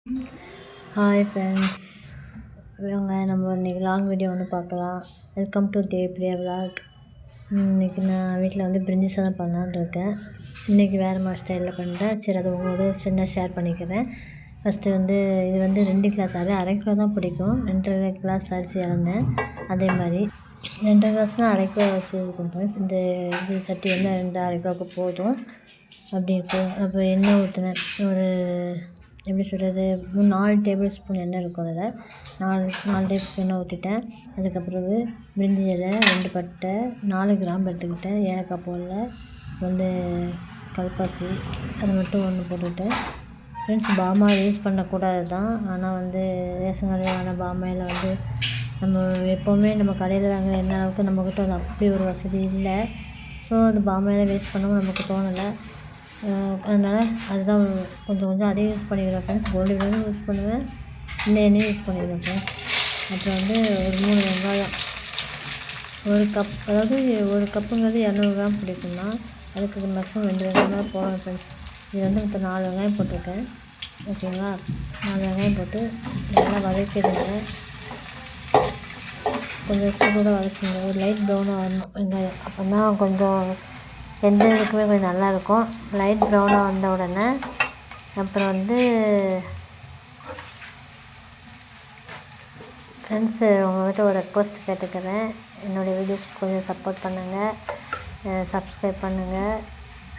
Hi friends, இவங்க நம்ம இன்றைக்கி லாங் வீடியோ ஒன்று பார்க்கலாம். Welcome to Devpriya vlog. இன்றைக்கி நான் வீட்டில் வந்து பிரிஞ்சி சாதம் பண்ணலான்னு இருக்கேன். இன்றைக்கி வேறு மாதிரி ஸ்டைலில் பண்ணுறேன். சரி, அதை உங்களோட சின்ன ஷேர் பண்ணிக்கிறேன். ஃபஸ்ட்டு வந்து இது வந்து 2 கிளாஸ் அரை கிலோ தான் பிடிக்கும். 2.5 கிளாஸ் அரிசி இறந்தேன். அதே மாதிரி 2.5 கிளாஸ்னால் அரை கிலோ அரிசி இருக்கும் ஃப்ரெண்ட்ஸ். இது சட்டி வந்து 2 1/2 கிலோவுக்கு போதும். அப்படி இருக்கும். அப்போ எண்ணெய் ஊற்றினேன். ஒரு எப்படி சொல்கிறது, 4 டேபிள் ஸ்பூன் எண்ணெய் இருக்கும். அதில் 4 டேபிள் ஸ்பூன் எண்ணெய் ஊற்றிட்டேன். அதுக்கப்புறம் பிரிஞ்சி இலை, 2 பட்டை, 4 கிராம்பு எடுத்துக்கிட்டேன். ஏலக்காய் போடல, வந்து கல்பாசி அது மட்டும் ஒன்று போட்டுவிட்டேன். ஃப்ரெண்ட்ஸ், பாமாயில் யூஸ் பண்ணக்கூடாது தான். ஆனால் வந்து ரேஷன் கடையில் பாமாயில் வந்து நம்ம எப்போவுமே நம்ம கடையில் வாங்குற எண்ணெய் அளவுக்கு நம்மக்கிட்ட வந்து அப்படி ஒரு வசதி இல்லை. ஸோ அது பாமாயில் வேஸ்ட் பண்ணவும் நமக்கு தோணலை. அதனால் அதுதான் கொஞ்சம் அதே யூஸ் பண்ணிக்கிறேன் ஃப்ரெண்ட்ஸ். கோல்டு வினரும் யூஸ் பண்ணுவேன், இந்த எண்ணெயும் யூஸ் பண்ணிக்கிறேன் ஃப்ரெண்ட்ஸ். அப்புறம் வந்து ஒரு 3 வெங்காயம், 1 கப், அதாவது 1 கப்புங்கிறது 200 கிராம் பிடிக்கும்னா அதுக்கு மேக்ஸிமம் 2 வெங்காயம் தான் போடணும் ஃப்ரெண்ட்ஸ். இது வந்து இப்போ 4 வெங்காயம் போட்டிருக்கேன். ஓகேங்களா, 4 வெங்காயம் போட்டு நல்லா வதக்கிடுங்க. கொஞ்சம் கூட வதக்குங்க. ஒரு லைட் ப்ரௌனாக வரணும் வெங்காயம். அப்போ தான் கொஞ்சம் எந்த இதுக்குமே கொஞ்சம் நல்லாயிருக்கும். லைட் ப்ரௌனாக வந்த உடனே அப்புறம் வந்து ஃப்ரெண்ட்ஸு, உங்கள்கிட்ட ஒரு ரெக்வஸ்ட் கேட்டுக்கிறேன். என்னுடைய வீடியோஸ்க்கு கொஞ்சம் சப்போர்ட் பண்ணுங்கள், சப்ஸ்கிரைப் பண்ணுங்கள்.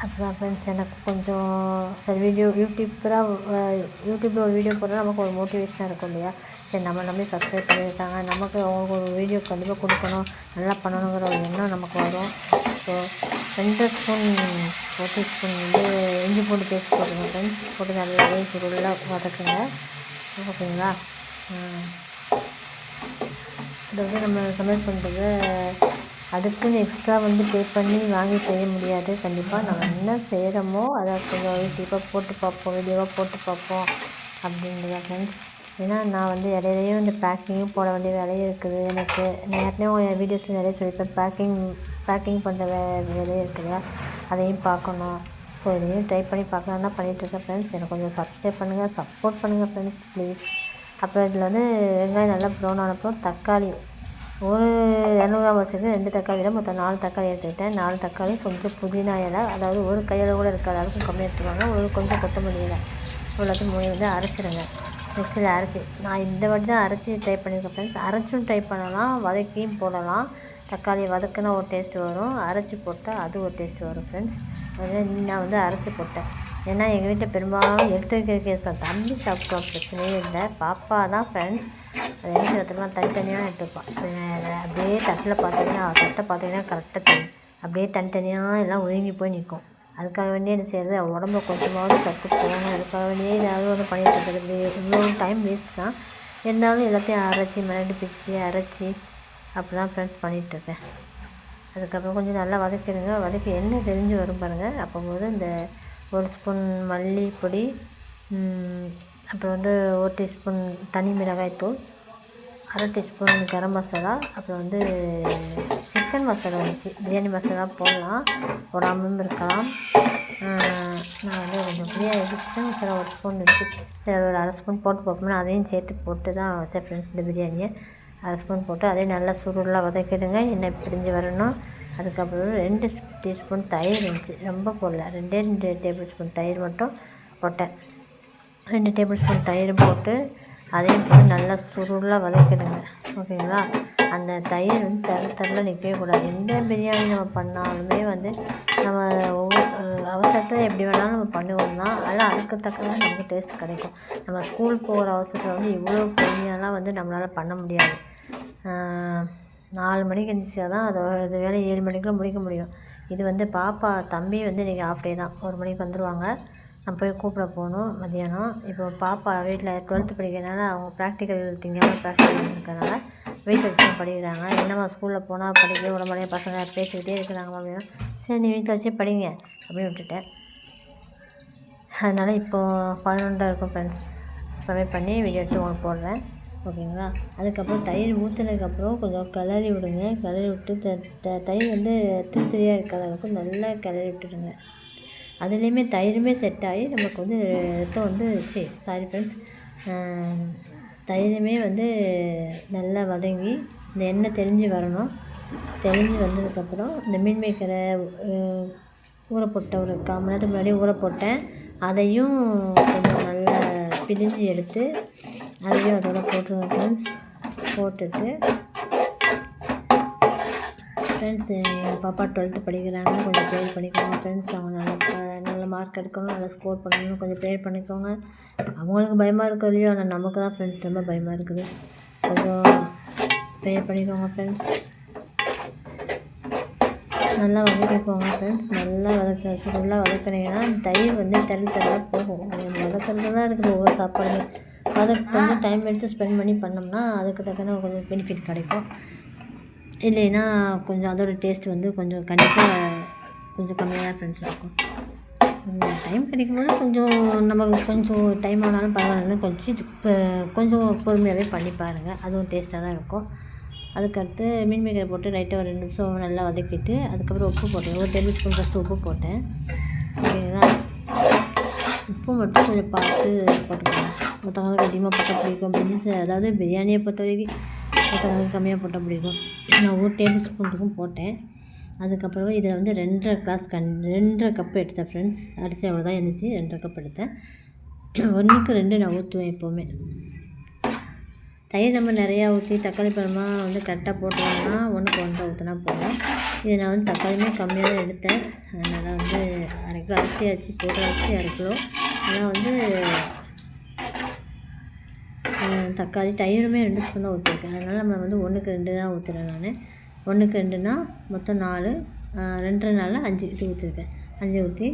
அப்புறம் ஃப்ரெண்ட்ஸ், எனக்கு கொஞ்சம் சரி யூடியூப்பில் ஒரு வீடியோ போட்டால் நமக்கு ஒரு மோட்டிவேஷனாக இருக்கும் இல்லையா. சரி, நம்ம நம்பி சப்ஸ்கிரைப் பண்ணியிருக்காங்க, நமக்கு அவங்களுக்கு ஒரு வீடியோ கண்டிப்பாக கொடுக்கணும், நல்லா பண்ணணுங்கிற ஒரு எண்ணம் நமக்கு வரும். ஸோ 2 ஸ்பூன் 4 டீஸ்பூன் வந்து இஞ்சி பூண்டு பேஸ்ட் போட்டுருங்க ஃப்ரெண்ட்ஸ். போட்டு நல்லாவே சுருளாக வதக்குங்க. ஓகேங்களா. அதாவது நம்ம சமையல் பண்ணுறது அதுக்குன்னு எக்ஸ்ட்ரா வந்து பே பண்ணி வாங்கி செய்ய முடியாது. கண்டிப்பாக நம்ம என்ன செய்கிறோமோ அதை கொஞ்சம் யூடியூப்பாக போட்டு பார்ப்போம், வீடியோவாக போட்டு பார்ப்போம் அப்படின்றதா ஃப்ரெண்ட்ஸ். ஏன்னா நான் வந்து இடையிலையும் இந்த பேக்கிங்கும் போட வேண்டிய வேலையும் இருக்குது எனக்கு. நான் ஏற்கனவே வீடியோஸில் நிறைய சொல்லியிருப்பேன், பேக்கிங் பண்ணுற வேலையும் இருக்குல்லையா, அதையும் பார்க்கணும். ஸோ இதையும் ட்ரை பண்ணி பார்க்கலாம் தான் பண்ணிகிட்ருக்கேன் ஃப்ரெண்ட்ஸ். எனக்கு கொஞ்சம் சப்ஸ்கிரைப் பண்ணுங்கள், சப்போர்ட் பண்ணுங்கள் ஃப்ரெண்ட்ஸ், ப்ளீஸ். அப்புறம் இதில் வந்து வெங்காயம் நல்லா ப்ரௌன் ஆனப்புறம் தக்காளி, ஒரு 200 கிராம் வச்சுருக்கு. 2 தக்காளியில் மொத்தம் 4 தக்காளி எடுத்துக்கிட்டேன். 4 தக்காளி, கொஞ்சம் புதினா இலை, அதாவது ஒரு கையில் கூட இருக்காது, அதுக்கும் கம்மியாக எடுத்துவாங்க. கொஞ்சம் கொத்தமல்லி இலை, இவ்வளோத்தையும் வந்து அரைச்சிடுங்க. மிக்ஸியில் அரைச்சி, நான் இந்த வாட்டி தான் அரைச்சி ட்ரை பண்ணியிருக்கேன் ஃப்ரெண்ட்ஸ். அரைச்சும் ட்ரை பண்ணலாம், வதக்கியும் போடலாம். தக்காளி வதக்குனா ஒரு டேஸ்ட் வரும், அரைச்சி போட்டால் அது ஒரு டேஸ்ட் வரும் ஃப்ரெண்ட்ஸ். அதனால் நான் வந்து அரைச்சி போட்டேன். ஏன்னா எங்கள் வீட்டில் பெரும்பாலும் எடுத்து வைக்கிற கேஸ் தான். தம்பி சாப்பிட்டோம், பிரச்சனையே இல்லை. பாப்பா தான் ஃப்ரெண்ட்ஸ் அது என்ன செய்யறதுலாம் தனித்தனியாக எடுத்துப்பான். அப்படியே தட்டில் பார்த்தீங்கன்னா கரெக்டாக தெரியும், அப்படியே தனித்தனியாக எல்லாம் ஒதுங்கி போய் நிற்கும். அதுக்காக வேண்டியே என்ன செய்யறது, உடம்புல கொஞ்சமாவது சத்து போகணும், அதுக்காக வேண்டியே ஏதாவது ஒன்று பண்ணிகிட்டு இருக்கிறது. இவ்வளோ டைம் வேஸ்ட் தான். இருந்தாலும் எல்லாத்தையும் அரைச்சி மிளகு பிச்சு அரைச்சி அப்படி தான் ஃப்ரெண்ட்ஸ் பண்ணிகிட்ருக்கேன். அதுக்கப்புறம் கொஞ்சம் நல்லா வதக்கிடுங்க. வதக்கி எண்ணெய் தெரிஞ்சு வரும் பாருங்கள். அப்போது இந்த 1 ஸ்பூன் மல்லிப்பொடி, அப்புறம் வந்து 1 டீஸ்பூன் தனி மிளகாய்த்தூள், 1/2 டீஸ்பூன் கரம் மசாலா, அப்புறம் வந்து சிக்கன் மசாலா இருந்துச்சு. பிரியாணி மசாலா போடலாம், போடாமலும் இருக்கலாம். நான் வந்து கொஞ்சம் பிரியாணி சிக்கன் மசாலா 1 ஸ்பூன் இருக்குது, சரி ஒரு 1/2 ஸ்பூன் போட்டு பார்ப்போம்னா அதையும் சேர்த்து போட்டு தான் வச்சேன் ஃப்ரெண்ட்ஸ். இந்த பிரியாணியை 1/2 ஸ்பூன் போட்டு அதையும் நல்லா சுருளாக வதக்கிடுங்க, எண்ணெய் பிரிஞ்சு வரணும். அதுக்கப்புறம் 2 டீஸ்பூன் தயிர் இருந்துச்சு, ரொம்ப போடல, 2 டேபிள் ஸ்பூன் தயிர் மட்டும் போட்டேன். 2 டேபிள் ஸ்பூன் தயிர் போட்டு அதையும் போட்டு நல்லா சுருளாக வதக்கிடுங்க. ஓகேங்களா. அந்த தயிர் வந்து தரல நிற்கவே கூடாது. எந்த பிரியாணி நம்ம பண்ணாலுமே வந்து நம்ம அவசரத்தில் எப்படி வேணாலும் நம்ம பண்ணுவோம் தான், அதெல்லாம் அதுக்கு தக்கதான் நமக்கு டேஸ்ட் கிடைக்கும். நம்ம ஸ்கூல் போகிற அவசரத்தில் வந்து இவ்வளோ பொறுமையாலாம் வந்து நம்மளால் பண்ண முடியாது. 4 மணிக்கு எழுந்திரிச்சா தான் அது வேலை 7 மணிக்குள்ளே முடிக்க முடியும். இது வந்து தம்பி வந்து இன்றைக்கி ஆஃப் டே தான், 1 மணிக்கு வந்துடுவாங்க. நான் போய் கூப்பிட போகணும் மதியானம். இப்போ பாப்பா வீட்டில் 12th படிக்கிறதுனால அவங்க ப்ராக்டிக்கல் திங்கலாம் ப்ராக்டிக்கல் இருக்கிறதுனால வீட்டில் வச்சு தான் படிக்கிறாங்க. என்னம்மா ஸ்கூலில் போனால் படிக்க விட மாட்டேன், பசங்க பேசிக்கிட்டே இருக்கிறாங்க அப்படின்னா, சரி நீ வீட்டில் வச்சு படிங்க அப்படின்னு விட்டுட்டேன். அதனால் இப்போது 11 இருக்கும் ஃப்ரெண்ட்ஸ். சமையல் பண்ணி வீடியோ எடுத்து உங்களுக்கு போடுறேன். ஓகேங்களா. அதுக்கப்புறம் தயிர் ஊற்றினதுக்கப்புறம் கொஞ்சம் கிளறி விடுங்க. கிளறி விட்டு தயிர் வந்து திருத்திரியாக இருக்கிற அளவுக்கு நல்லா கிளறி விட்டுடுங்க. அதுலேயுமே தயிருமே செட் ஆகி நமக்கு வந்து ரத்தம் வந்து சாரி ஃப்ரெண்ட்ஸ், தயிருமே வந்து நல்லா வதங்கி இந்த எண்ணெய் தெரிஞ்சு வரணும். தெரிஞ்சு வந்ததுக்கப்புறம் இந்த மீன் மேக்கரை ஊற போட்ட ஒரு 1/4 மணி நேரத்துக்கு முன்னாடியே ஊற போட்டேன். அதையும் கொஞ்சம் நல்லா பிழிஞ்சு எடுத்து அதையும் அதோட போட்டுருவேன் ஃப்ரெண்ட்ஸ். போட்டுட்டு ஃப்ரெண்ட்ஸ், எங்கள் பாப்பா 12th படிக்கிறாங்க. கொஞ்சம் ப்ரேயர் பண்ணிக்கோங்க ஃப்ரெண்ட்ஸ். அவங்க நல்ல மார்க் எடுக்கணும், நல்லா ஸ்கோர் பண்ணணும். கொஞ்சம் ப்ரேயர் பண்ணிக்கோங்க. அவங்களுக்கு பயமாக இருக்கோ இல்லையோ, ஆனால் நமக்கு தான் ஃப்ரெண்ட்ஸ் ரொம்ப பயமாக இருக்குது. கொஞ்சம் ப்ரேயர் பண்ணிக்கோங்க ஃப்ரெண்ட்ஸ். நல்லா வதக்கிக்கோங்க ஃப்ரெண்ட்ஸ். நல்லா வதக்கினீங்கன்னா தயிர் வந்து தள்ளாக போகும். வதக்கிறது தான் இருக்குது ஒவ்வொரு சாப்பாடுமே. அதுக்கு கொஞ்சம் டைம் எடுத்து ஸ்பெண்ட் பண்ணி பண்ணோம்னா அதுக்கு தக்கன கொஞ்சம் பெனிஃபிட் கிடைக்கும். இல்லைன்னா கொஞ்சம் அதோடய டேஸ்ட் வந்து கொஞ்சம் கண்டிப்பாக கொஞ்சம் கம்மியாக தான் ஃப்ரெண்ட்ஸ் இருக்கும். டைம் கிடைக்கும்போது கொஞ்சம் நமக்கு கொஞ்சம் டைம் ஆனாலும் பரவாயில்லன்னு கொஞ்சம் பொறுமையாகவே பண்ணி பாருங்கள். அதுவும் டேஸ்ட்டாக தான் இருக்கும். அதுக்கடுத்து மீன் மேக்கரை போட்டு லைட்டாக ஒரு 2 நிமிஷம் நல்லா வதக்கிட்டு அதுக்கப்புறம் உப்பு போட்டேன். ஒரு டேபிள் ஸ்பூன் ஃபஸ்ட்டு உப்பு போட்டேன். ஓகேங்களா? உப்பு மட்டும் கொஞ்சம் பார்த்து போட்டுக்கோங்க. மற்றவங்களுக்கு அதிகமாக போட்டால் பிடிக்கும். அதாவது பிரியாணியை பொறுத்த வரைக்கும் மற்றவங்களுக்கு கம்மியாக போட்டால் பிடிக்கும். நான் 1 டேபிள் ஸ்பூனுக்கும் போட்டேன். அதுக்கப்புறம் இதில் வந்து 2.5 கப்பு எடுத்தேன் ஃப்ரெண்ட்ஸ். அரிசி அவ்வளோ தான் இருந்துச்சு. 2.5 கப் எடுத்தேன். 1க்கு 2 நான் ஊற்றுவேன் எப்போவுமே. தயிர் நம்ம நிறையா ஊற்றி தக்காளி பழமாக வந்து கரெக்டாக போட்டோம்னா 1க்கு 1.5 ஊற்றினா போதும். இது நான் வந்து தக்காளியுமே கம்மியாக தான் எடுத்தேன். அதனால் வந்து 1/2 கிலோ அரிசி ஆச்சு. போடுற அரிசி 1/2 கிலோ. ஆனால் வந்து தக்காளி தயிருமே 2 ஸ்பூன் தான் ஊற்றிருக்கேன். அதனால் நம்ம வந்து 1க்கு 2 தான் ஊற்றுறேன் நான். 1க்கு 2னா மொத்தம் 4, 2.5 5 இது ஊற்றிருக்கேன். 5 ஊற்றி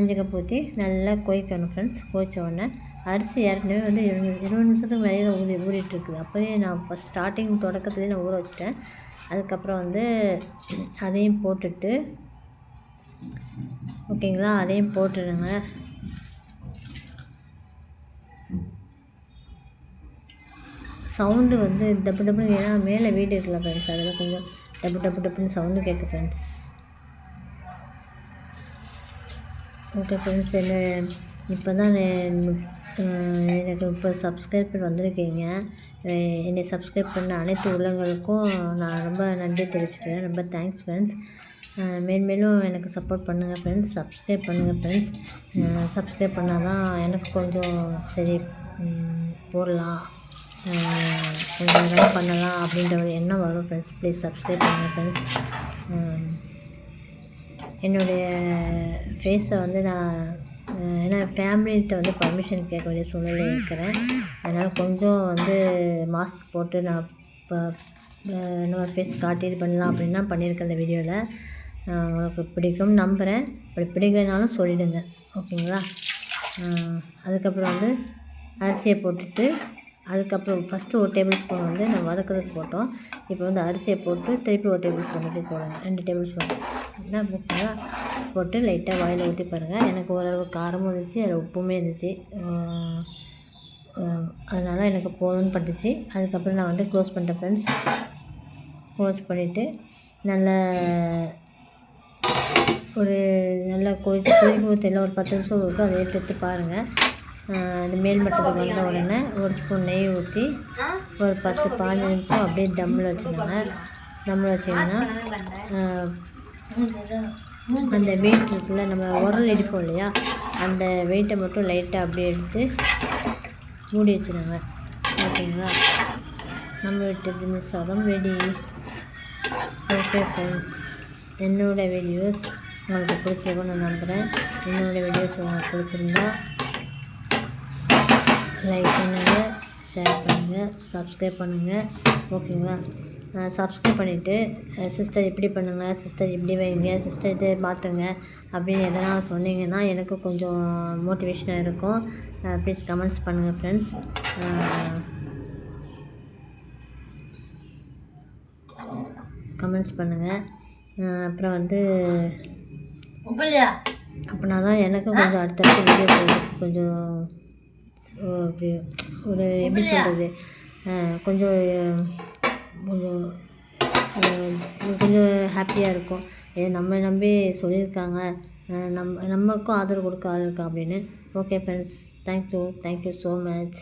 5 கப் ஊற்றி நல்லா கொதிக்கணும் ஃப்ரெண்ட்ஸ். கொதித்த உடனே அரிசி ஏற்கனவே வந்து 20 நிமிஷத்துக்கு மேலே ஊறிட்டுருக்குது. அப்போயே நான் ஃபஸ்ட் தொடக்கத்துலேயே நான் ஊற வச்சுட்டேன். அதுக்கப்புறம் வந்து அதையும் போட்டுட்டு ஓகேங்களா, அதையும் போட்டுடுங்க. சவுண்டு வந்து டப்பு டப்புன்னு, ஏன்னா மேலே வீடு இருக்குல்ல ஃப்ரெண்ட்ஸ், அதில் கொஞ்சம் டப்புன்னு சவுண்டு கேட்கு ஃப்ரெண்ட்ஸ். ஓகே ஃப்ரெண்ட்ஸ், இப்போ தான் எனக்கு இப்போ சப்ஸ்கிரைபர் வந்திருக்கீங்க. என்னை சப்ஸ்கிரைப் பண்ண அனைத்து உள்ளங்களுக்கும் நான் ரொம்ப நன்றி தெரிவிச்சுக்கிறேன். ரொம்ப தேங்க்ஸ் ஃப்ரெண்ட்ஸ். மேலும் எனக்கு சப்போர்ட் பண்ணுங்கள் ஃப்ரெண்ட்ஸ். சப்ஸ்கிரைப் பண்ணுங்கள் ஃப்ரெண்ட்ஸ். சப்ஸ்கிரைப் பண்ணால் தான் எனக்கு கொஞ்சம் சரி போடலாம், கொஞ்சம் ரன் பண்ணலாம் அப்படின்ற ஒரு எண்ணம் வரும் ஃப்ரெண்ட்ஸ். ப்ளீஸ் சப்ஸ்கிரைப் பண்ணுங்கள் ஃப்ரெண்ட்ஸ். என்னுடைய ஃபேஸை வந்து நான் ஏன்னா ஃபேமிலிகிட்ட வந்து பர்மிஷன் கேட்க வேண்டிய சூழ்நிலை இருக்கிறேன். அதனால் கொஞ்சம் வந்து மாஸ்க் போட்டு நான் இப்போ என்னோட ஃபேஸ் காட்டி இது பண்ணலாம் அப்படின்னு தான் பண்ணியிருக்கேன் இந்த வீடியோவில். உங்களுக்கு பிடிக்கும் நம்புகிறேன். அப்படி பிடிக்கலைனாலும் சொல்லிவிடுங்க, ஓகேங்களா? அதுக்கப்புறம் வந்து அரிசியை போட்டுட்டு அதுக்கப்புறம் ஃபஸ்ட்டு 1 டேபிள் ஸ்பூன் வந்து நம்ம வதக்கிறதுக்கு போட்டோம். இப்போ வந்து அரிசியை போட்டு திருப்பி 1 டேபிள் ஸ்பூன் வந்து போடுங்க. 2 டேபிள் ஸ்பூன் என்ன ஓகேங்களா? போட்டு லைட்டாக வாயில் ஊற்றி பாருங்கள். எனக்கு ஓரளவு காரமும் இருந்துச்சு, அதில் உப்புமே இருந்துச்சு. அதனால் எனக்கு போதும்னு பட்டுச்சு. அதுக்கப்புறம் நான் வந்து க்ளோஸ் பண்ணிட்டேன் ஃப்ரெண்ட்ஸ். க்ளோஸ் பண்ணிவிட்டு நல்லா கொதிப்பு ஊற்றில ஒரு 10 நிமிஷம் இருக்கும். அதை எடுத்து பாருங்கள். இந்த மேல் மட்டத்துக்கு வந்த உடனே 1 ஸ்பூன் நெய் ஊற்றி ஒரு 10-15 நிமிஷம் அப்படியே தம்மில் வச்சுடுங்க. தம்மில் வச்சிங்கன்னா அந்த வெயிட் இருக்குல்ல, நம்ம உரல் இடிப்போம் இல்லையா, அந்த வெயிட்டை மட்டும் லைட்டாக அப்படியே எடுத்து மூடி வச்சுடுங்க. ஓகேங்களா? நம்ம வீட்டு பிரிஞ்சி சாதம் ரெடி. ஓகே ஃப்ரெண்ட்ஸ், என்னோடய வீடியோஸ் உங்களுக்கு பிடிச்சிருக்குன்னு நான் நம்புகிறேன். என்னோடய வீடியோஸ் உங்களுக்கு பிடிச்சிருந்தா லைக் பண்ணுங்கள், ஷேர் பண்ணுங்கள், சப்ஸ்கிரைப் பண்ணுங்கள், ஓகேங்களா? சப்ஸ்கிரைப் பண்ணிவிட்டு சிஸ்டர் இப்படி பண்ணுங்கள், சிஸ்டர் இப்படி வைங்க, சிஸ்டர் இதை மாற்றுங்க அப்படின்னு எதனா சொன்னீங்கன்னா எனக்கு கொஞ்சம் மோட்டிவேஷனாக இருக்கும். ப்ளீஸ் கமெண்ட்ஸ் பண்ணுங்கள் ஃப்ரெண்ட்ஸ். கமெண்ட்ஸ் பண்ணுங்கள். அப்புறம் வந்து அப்படின்னா தான் எனக்கும் கொஞ்சம் அடுத்தடுத்த வீடியோ போடுறதுக்கு கொஞ்சம் அப்படி ஒரு எப்படி சொல்கிறது, கொஞ்சம் கொஞ்சம் கொஞ்சம் ஹாப்பியாக இருக்கும். நம்ம நம்பி சொல்லியிருக்காங்க, நமக்கும் ஆதரவு கொடுக்க ஆள் இருக்கா அப்படின்னு. Okay friends, thank you so much.